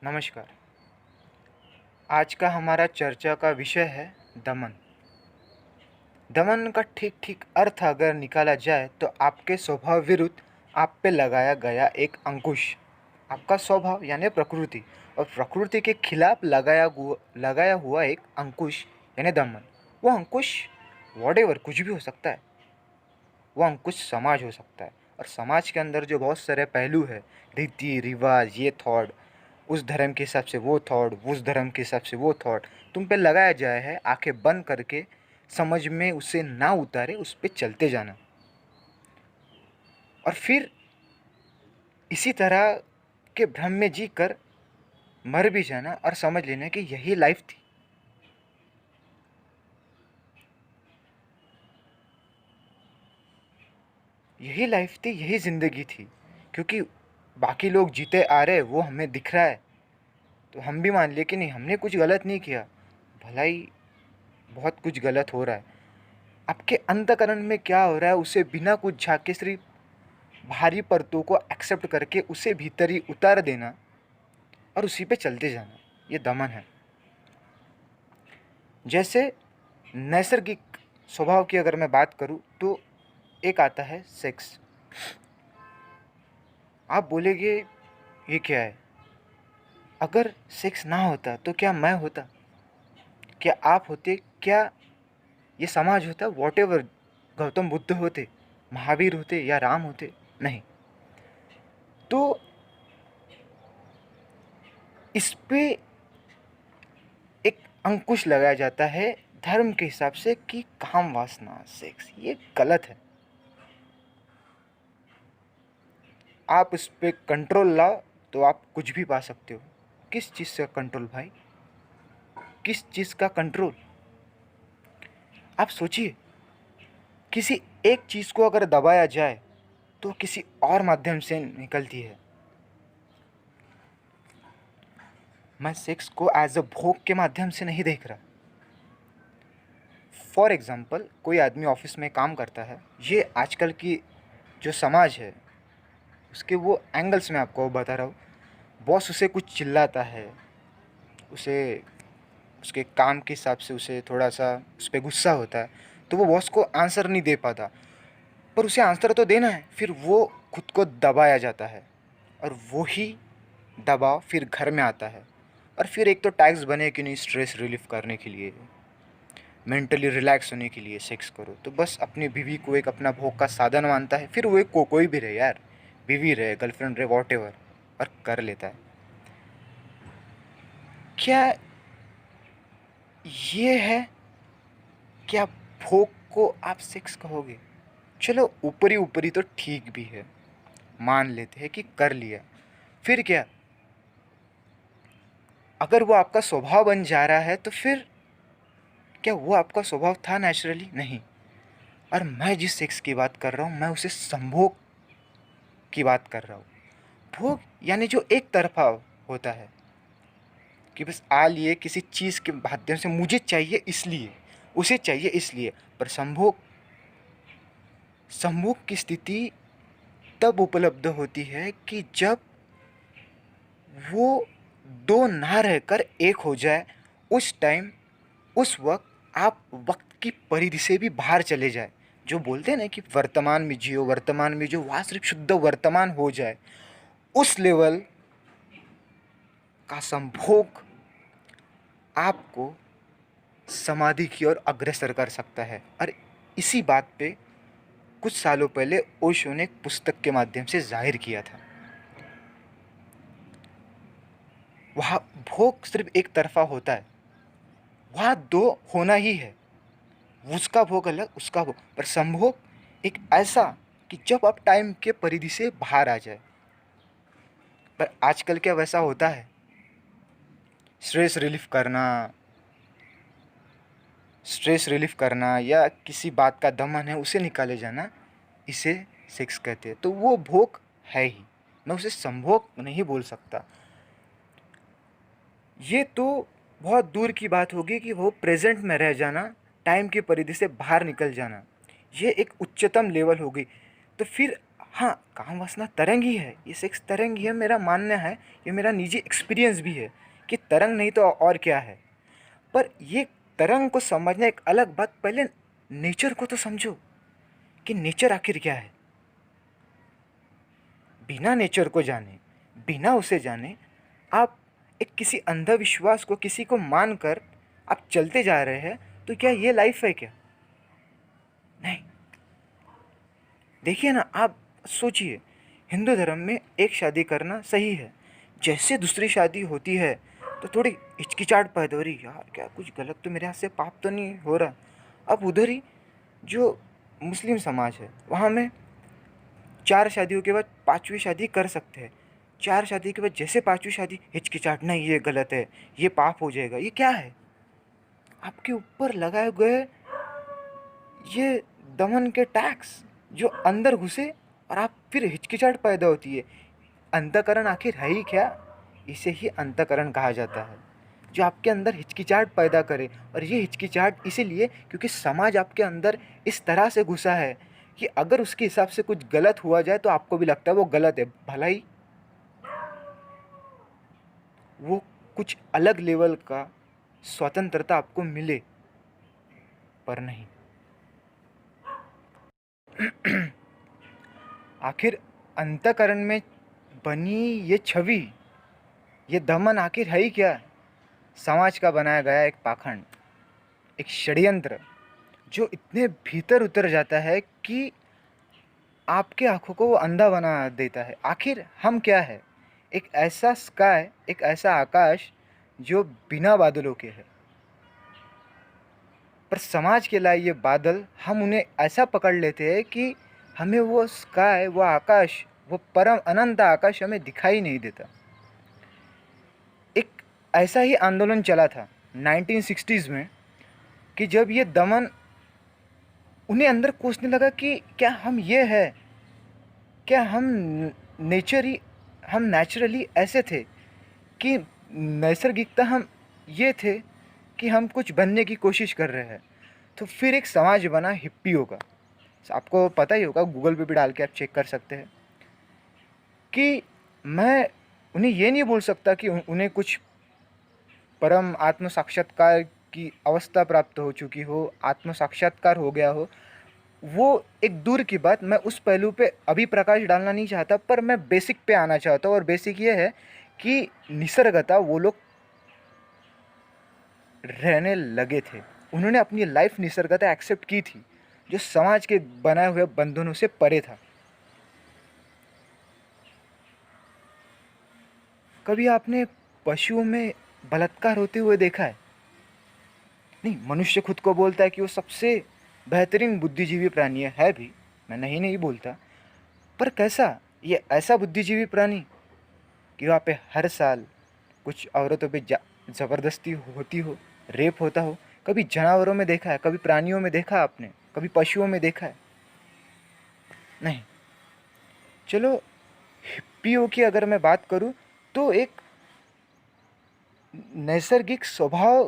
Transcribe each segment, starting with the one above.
नमस्कार। आज का हमारा चर्चा का विषय है दमन। दमन का ठीक ठीक अर्थ अगर निकाला जाए तो आपके स्वभाव विरुद्ध आप पे लगाया गया एक अंकुश। आपका स्वभाव यानी प्रकृति और प्रकृति के खिलाफ लगाया हुआ एक अंकुश यानी दमन। वो अंकुश वॉटेवर कुछ भी हो सकता है। वो अंकुश समाज हो सकता है और समाज के अंदर जो बहुत सारे पहलू है, रीति रिवाज, ये थॉट, उस धर्म के हिसाब से वो थॉट, उस धर्म के हिसाब से वो थॉट तुम पे लगाया जाए है। आंखें बंद करके समझ में उसे ना उतारे उस पे चलते जाना और फिर इसी तरह के भ्रम में जी कर मर भी जाना और समझ लेना कि यही लाइफ थी। यही लाइफ थी, यही ज़िंदगी थी। क्योंकि बाकी लोग जीते आ रहे वो हमें दिख रहा है तो हम भी मान लिए कि नहीं, हमने कुछ गलत नहीं किया। भलाई बहुत कुछ गलत हो रहा है। आपके अंतःकरण में क्या हो रहा है उसे बिना कुछ झाके सिर्फ बाहरी परतों को एक्सेप्ट करके उसे भीतर ही उतार देना और उसी पे चलते जाना, ये दमन है। जैसे नैसर्गिक स्वभाव की अगर मैं बात करूं तो एक आता है सेक्स। आप बोलेंगे ये क्या है? अगर सेक्स ना होता तो क्या मैं होता, क्या आप होते, क्या ये समाज होता, वॉटेवर, गौतम बुद्ध होते, महावीर होते या राम होते? नहीं। तो इस पे एक अंकुश लगाया जाता है धर्म के हिसाब से कि काम वासना सेक्स ये गलत है। आप इस पे कंट्रोल लाओ तो आप कुछ भी पा सकते हो। किस चीज़ का कंट्रोल भाई? किस चीज़ का कंट्रोल? आप सोचिए, किसी एक चीज़ को अगर दबाया जाए तो किसी और माध्यम से निकलती है। मैं सेक्स को एज अ भोग के माध्यम से नहीं देख रहा। फॉर एग्ज़ाम्पल, कोई आदमी ऑफिस में काम करता है, ये आजकल की जो समाज है उसके वो एंगल्स में आपको बता रहा हूँ। बॉस उसे कुछ चिल्लाता है, उसे उसके काम के हिसाब से उसे थोड़ा सा उस पर गुस्सा होता है तो वो बॉस को आंसर नहीं दे पाता, पर उसे आंसर तो देना है। फिर वो खुद को दबाया जाता है और वही दबाव फिर घर में आता है और फिर एक तो टैक्स बने कि नहीं, स्ट्रेस रिलीफ करने के लिए, मेंटली रिलैक्स होने के लिए सेक्स करो। तो बस अपनी बीवी को एक अपना भोग का साधन मानता है। फिर वो एक कोई भी रहे यार, बीवी रहे, गर्लफ्रेंड रहे, वॉट एवर, और कर लेता है। क्या ये है? क्या भोग को आप सेक्स कहोगे? चलो ऊपरी ऊपरी तो ठीक भी है, मान लेते हैं कि कर लिया। फिर क्या? अगर वो आपका स्वभाव बन जा रहा है तो फिर क्या वो आपका स्वभाव था नेचुरली? नहीं। और मैं जिस सेक्स की बात कर रहा हूँ मैं उसे संभोग की बात कर रहा हूँ। भोग यानी जो एक तरफा होता है कि बस आ लिए किसी चीज़ के माध्यम से, मुझे चाहिए इसलिए, उसे चाहिए इसलिए। पर संभोग, संभोग की स्थिति तब उपलब्ध होती है कि जब वो दो ना रहकर एक हो जाए। उस टाइम, उस वक्त आप वक्त की परिधि से भी बाहर चले जाए। जो बोलते हैं ना कि वर्तमान में जियो, वर्तमान में जो, वहाँ सिर्फ शुद्ध वर्तमान हो जाए। उस लेवल का संभोग आपको समाधि की ओर अग्रसर कर सकता है। और इसी बात पे कुछ सालों पहले ओशो ने एक पुस्तक के माध्यम से जाहिर किया था। वहाँ भोग सिर्फ एक तरफा होता है, वहाँ दो होना ही है। उसका भोग अलग, उसका भोग, पर संभोग एक ऐसा कि जब आप टाइम के परिधि से बाहर आ जाए। पर आजकल क्या वैसा होता है? स्ट्रेस रिलीफ करना, स्ट्रेस रिलीफ करना या किसी बात का दमन है उसे निकाले जाना, इसे सेक्स कहते हैं। तो वो भोग है ही, मैं उसे संभोग नहीं बोल सकता। ये तो बहुत दूर की बात होगी कि वो प्रेजेंट में रह जाना, टाइम की परिधि से बाहर निकल जाना, ये एक उच्चतम लेवल होगी। तो फिर हाँ, काम वासना तरंग ही है, ये सेक्स तरंग ही है, मेरा मानना है, ये मेरा निजी एक्सपीरियंस भी है कि तरंग नहीं तो और क्या है। पर ये तरंग को समझना एक अलग बात, पहले नेचर को तो समझो कि नेचर आखिर क्या है। बिना नेचर को जाने, बिना उसे जाने आप एक किसी अंधविश्वास को, किसी को मानकर आप चलते जा रहे हैं, तो क्या ये लाइफ है क्या? नहीं। देखिए ना, आप सोचिए, हिंदू धर्म में एक शादी करना सही है, जैसे दूसरी शादी होती है तो थोड़ी हिचकिचाहट पैदा हो रही, यार क्या कुछ गलत तो मेरे हाथ से पाप तो नहीं हो रहा। अब उधर ही जो मुस्लिम समाज है, वहाँ में 4 शादियों के बाद 5वीं शादी कर सकते हैं। 4 शादी के बाद जैसे 5वीं शादी, हिचकिचाहट, नहीं ये गलत है, ये पाप हो जाएगा। ये क्या है? आपके ऊपर लगाए गए ये दमन के टैक्स जो अंदर घुसे, और आप फिर हिचकिचाहट पैदा होती है। अंतःकरण आखिर है ही क्या? इसे ही अंतःकरण कहा जाता है, जो आपके अंदर हिचकिचाहट पैदा करे। और ये हिचकिचाहट इसीलिए क्योंकि समाज आपके अंदर इस तरह से घुसा है कि अगर उसके हिसाब से कुछ गलत हुआ जाए तो आपको भी लगता है वो गलत है। भलाई वो कुछ अलग लेवल का स्वतंत्रता आपको मिले, पर नहीं। आखिर अंतःकरण में बनी ये छवि, ये दमन आखिर है ही क्या? समाज का बनाया गया एक पाखंड, एक षड्यंत्र, जो इतने भीतर उतर जाता है कि आपके आंखों को वो अंधा बना देता है। आखिर हम क्या है? एक ऐसा स्काई, एक ऐसा आकाश जो बिना बादलों के है, पर समाज के लाए ये बादल, हम उन्हें ऐसा पकड़ लेते हैं कि हमें वो स्काई, वो आकाश, वो परम अनंत आकाश हमें दिखाई नहीं देता। एक ऐसा ही आंदोलन चला था 1960s में, कि जब ये दमन उन्हें अंदर कोसने लगा कि क्या हम ये है, क्या हम नेचुरली ऐसे थे कि नैसर्गिकता हम ये थे कि हम कुछ बनने की कोशिश कर रहे हैं। तो फिर एक समाज बना हिप्पियों का। आपको पता ही होगा, गूगल पे भी डाल के आप चेक कर सकते हैं कि मैं उन्हें ये नहीं बोल सकता कि उन्हें कुछ परम आत्म साक्षात्कार की अवस्था प्राप्त हो चुकी हो, आत्म साक्षात्कार हो गया हो। वो एक दूर की बात, मैं उस पहलू पे अभी प्रकाश डालना नहीं चाहता, पर मैं बेसिक पे आना चाहता हूँ। और बेसिक ये है कि निसर्गता वो लोग रहने लगे थे, उन्होंने अपनी लाइफ निसर्गता एक्सेप्ट की थी, जो समाज के बनाए हुए बंधनों से परे था। कभी आपने पशुओं में बलात्कार होते हुए देखा है? नहीं, मनुष्य खुद को बोलता है कि वो सबसे बेहतरीन बुद्धिजीवी प्राणी है भी, मैं नहीं नहीं बोलता, पर कैसा? ये ऐसा बुद्धिजीवी प्राणी कि वहाँ पे हर साल कुछ औरतों पे ज़बरदस्ती होती हो, रेप होता हो। कभी जानवरों में देखा है? कभी प्राणियों में देखा आपने? कभी पशुओं में देखा है? नहीं। चलो, हिप्पियों की अगर मैं बात करूँ तो एक नैसर्गिक स्वभाव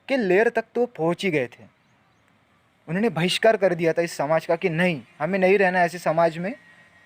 के लेयर तक तो पहुँच ही गए थे। उन्होंने बहिष्कार कर दिया था इस समाज का कि नहीं, हमें नहीं रहना ऐसे समाज में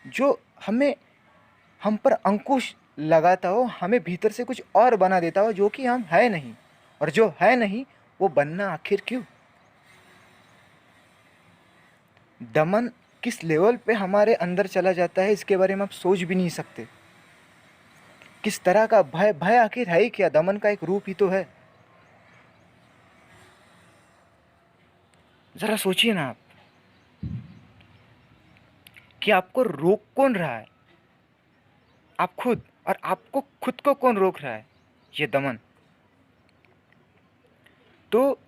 जो हम पर अंकुश लगाता हो, हमें भीतर से कुछ और बना देता हो जो कि हम है नहीं। और जो है नहीं वो बनना आखिर क्यों? दमन किस लेवल पे हमारे अंदर चला जाता है इसके बारे में आप सोच भी नहीं सकते। किस तरह का भय, भय आखिर है ही क्या? दमन का एक रूप ही तो है। जरा सोचिए ना आप कि आपको रोक कौन रहा है? आप खुद। और आपको खुद को कौन रोक रहा है? ये दमन। तो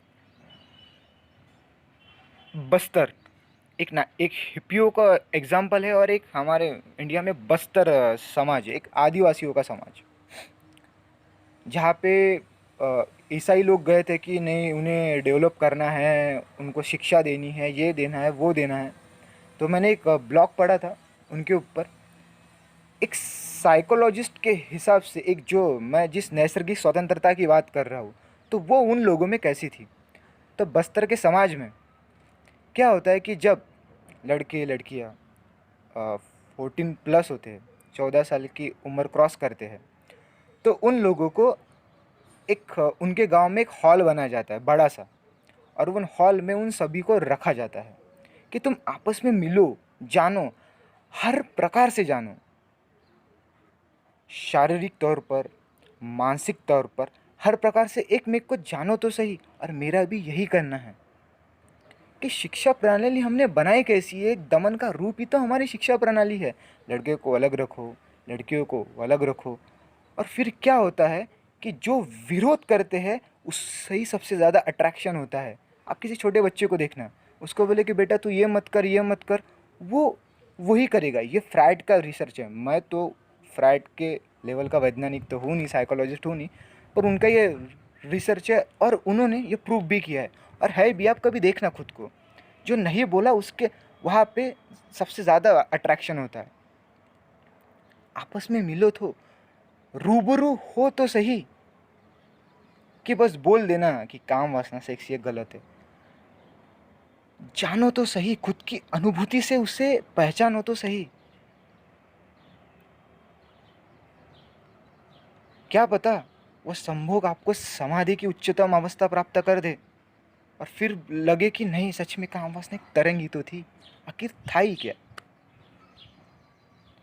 बस्तर एक हिप्पियों का एग्जाम्पल है, और एक हमारे इंडिया में बस्तर समाज है, एक आदिवासियों का समाज, जहाँ पे ईसाई लोग गए थे कि नहीं, उन्हें डेवलप करना है, उनको शिक्षा देनी है, ये देना है, वो देना है। तो मैंने एक ब्लॉग पढ़ा था उनके ऊपर। एक साइकोलॉजिस्ट के हिसाब से, एक जो मैं जिस नैसर्गिक स्वतंत्रता की बात कर रहा हूँ, तो वो उन लोगों में कैसी थी। तो बस्तर के समाज में क्या होता है कि जब लड़के लड़कियाँ 14 प्लस होते हैं, 14 साल की उम्र क्रॉस करते हैं, तो उन लोगों को एक उनके गांव में एक हॉल बनाया जाता है बड़ा सा, और उन हॉल में उन सभी को रखा जाता है कि तुम आपस में मिलो, जानो, हर प्रकार से जानो, शारीरिक तौर पर, मानसिक तौर पर, हर प्रकार से एक मेक को जानो तो सही। और मेरा भी यही करना है कि शिक्षा प्रणाली हमने बनाई कैसी है, एक दमन का रूप ही तो हमारी शिक्षा प्रणाली है। लड़के को अलग रखो, लड़कियों को अलग रखो, और फिर क्या होता है कि जो विरोध करते हैं उससे ही सबसे ज़्यादा अट्रैक्शन होता है। आप किसी छोटे बच्चे को देखना, उसको बोले कि बेटा तू ये मत कर, ये मत कर, वो वही करेगा। ये फ्राइड का रिसर्च है। मैं तो फ्राइड के लेवल का वैज्ञानिक तो हूँ नहीं, साइकोलॉजिस्ट हूँ नहीं, पर उनका ये रिसर्च है और उन्होंने ये प्रूव भी किया है। और है भी, आप कभी देखना खुद को, जो नहीं बोला उसके वहाँ पे सबसे ज़्यादा अट्रैक्शन होता है। आपस में मिलो तो, रूबरू हो तो सही, कि बस बोल देना कि काम वासना सेक्स ये गलत है। जानो तो सही, खुद की अनुभूति से उसे पहचानो तो सही। क्या पता वो संभोग आपको समाधि की उच्चतम अवस्था प्राप्त कर दे, और फिर लगे कि नहीं, सच में काम वासना एक तरंग ही तो थी, आखिर था ही क्या।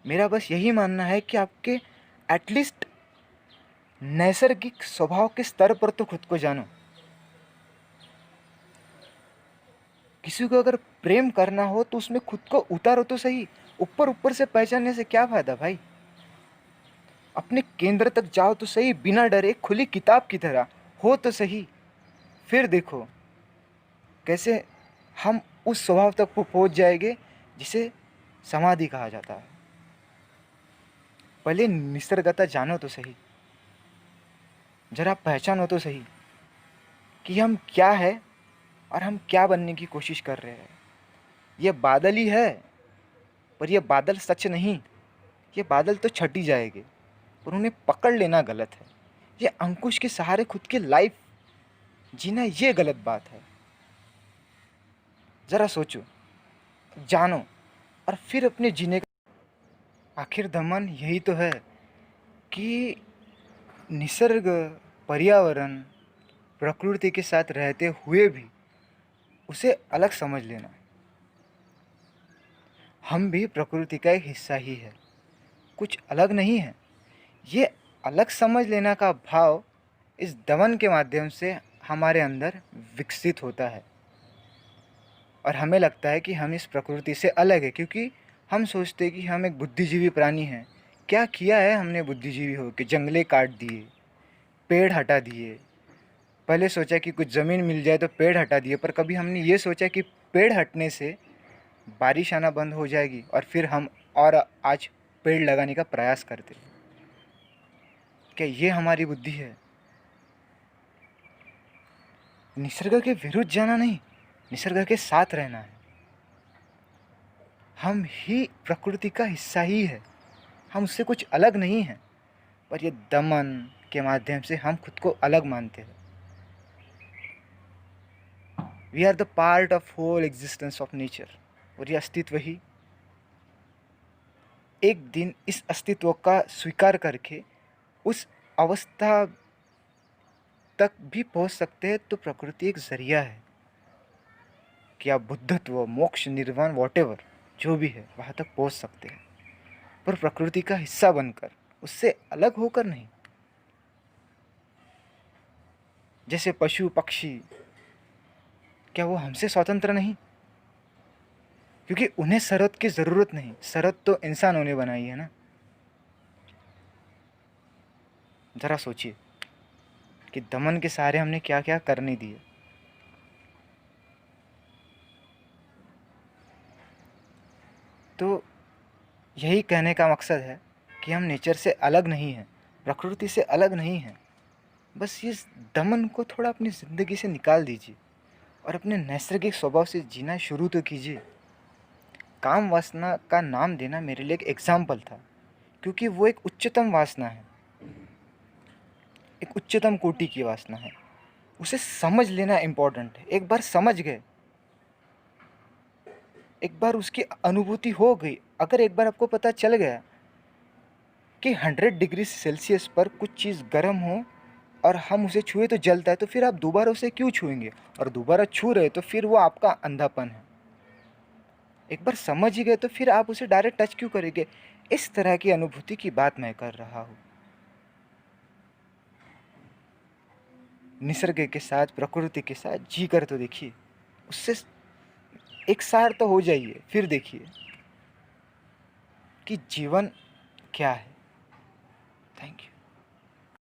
मेरा बस यही मानना है कि आपके एटलीस्ट नैसर्गिक स्वभाव के स्तर पर तो खुद को जानो। किसी को अगर प्रेम करना हो तो उसमें खुद को उतारो तो सही। ऊपर ऊपर से पहचानने से क्या फायदा भाई। अपने केंद्र तक जाओ तो सही, बिना डरे, खुली किताब की तरह हो तो सही। फिर देखो कैसे हम उस स्वभाव तक पहुंच जाएंगे जिसे समाधि कहा जाता है। पहले निसर्गता जानो तो सही, जरा पहचानो तो सही कि हम क्या है और हम क्या बनने की कोशिश कर रहे हैं। ये बादल ही है, पर ये बादल सच नहीं। ये बादल तो छट ही जाएंगे, पर उन्हें पकड़ लेना गलत है। ये अंकुश के सहारे खुद की लाइफ जीना, ये गलत बात है। ज़रा सोचो, जानो, और फिर अपने जीने का आखिर दमन यही तो है कि निसर्ग, पर्यावरण, प्रकृति के साथ रहते हुए भी उसे अलग समझ लेना। हम भी प्रकृति का एक हिस्सा ही है, कुछ अलग नहीं है। ये अलग समझ लेना का भाव इस दमन के माध्यम से हमारे अंदर विकसित होता है, और हमें लगता है कि हम इस प्रकृति से अलग है, क्योंकि हम सोचते हैं कि हम एक बुद्धिजीवी प्राणी हैं। क्या किया है हमने बुद्धिजीवी हो के? जंगले काट दिए, पेड़ हटा दिए। पहले सोचा कि कुछ ज़मीन मिल जाए तो पेड़ हटा दिए, पर कभी हमने ये सोचा कि पेड़ हटने से बारिश आना बंद हो जाएगी, और फिर हम और आज पेड़ लगाने का प्रयास करते। क्या ये हमारी बुद्धि है? निसर्ग के विरुद्ध जाना नहीं, निसर्ग के साथ रहना है। हम ही प्रकृति का हिस्सा ही है, हम उससे कुछ अलग नहीं हैं, पर ये दमन के माध्यम से हम खुद को अलग मानते हैं। We are the part of whole existence of nature, और ये अस्तित्व ही एक दिन इस अस्तित्व का स्वीकार करके उस अवस्था तक भी पहुंच सकते हैं। तो प्रकृति एक जरिया है कि आप बुद्धत्व, मोक्ष, निर्वाण, वॉटेवर जो भी है वहाँ तक पहुंच सकते हैं, पर प्रकृति का हिस्सा बनकर, उससे अलग होकर नहीं। जैसे पशु पक्षी, क्या वो हमसे स्वतंत्र नहीं? क्योंकि उन्हें शरत की ज़रूरत नहीं, शरत तो इंसानों ने बनाई है ना। ज़रा सोचिए कि दमन के सहारे हमने क्या क्या करने दिए। तो यही कहने का मकसद है कि हम नेचर से अलग नहीं हैं, प्रकृति से अलग नहीं हैं। बस इस दमन को थोड़ा अपनी ज़िंदगी से निकाल दीजिए और अपने नैसर्गिक स्वभाव से जीना शुरू तो कीजिए। काम वासना का नाम देना मेरे लिए एक एग्जाम्पल था, क्योंकि वो एक उच्चतम वासना है, एक उच्चतम कोटि की वासना है। उसे समझ लेना इम्पोर्टेंट है। एक बार समझ गए, एक बार उसकी अनुभूति हो गई, अगर एक बार आपको पता चल गया कि 100 डिग्री सेल्सियस पर कुछ चीज़ गर्म हो और हम उसे छुए तो जलता है, तो फिर आप दोबारा उसे क्यों छुएंगे? और दोबारा छू रहे तो फिर वो आपका अंधापन है। एक बार समझ ही गए तो फिर आप उसे डायरेक्ट टच क्यों करेंगे? इस तरह की अनुभूति की बात मैं कर रहा हूँ। निसर्ग के साथ, प्रकृति के साथ जी कर तो देखिए, उससे एक सार तो हो जाइए, फिर देखिए कि जीवन क्या है। Thank you.